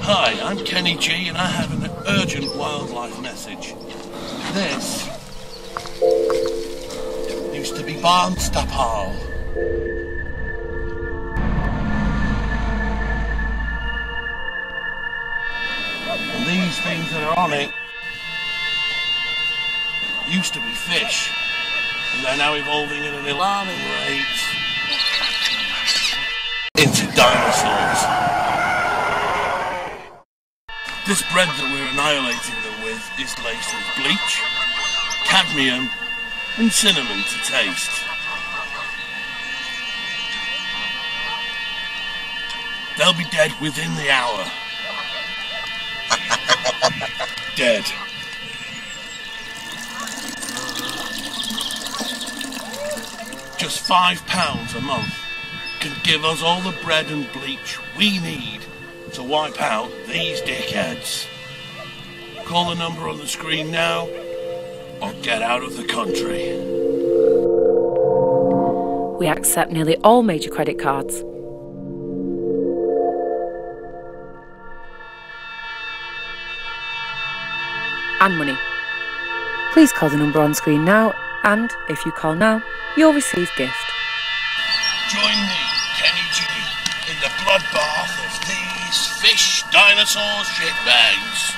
Hi, I'm Ken Eaghgeigh and I have an urgent wildlife message. This used to be Barnstapal. And these things that are on it used to be fish, and they're now evolving at an alarming rate into dinosaurs. This bread that we're annihilating them with is laced with bleach, cadmium and cinnamon to taste. They'll be dead within the hour. Dead. Just £5 a month can give us all the bread and bleach we need to wipe out these dickheads. Call the number on the screen now or get out of the country. We accept nearly all major credit cards. And money. Please call the number on screen now, and if you call now, you'll receive gift. Join me, Ken Eaghgeigh, in the bloodbath of these fish dinosaur shitbags.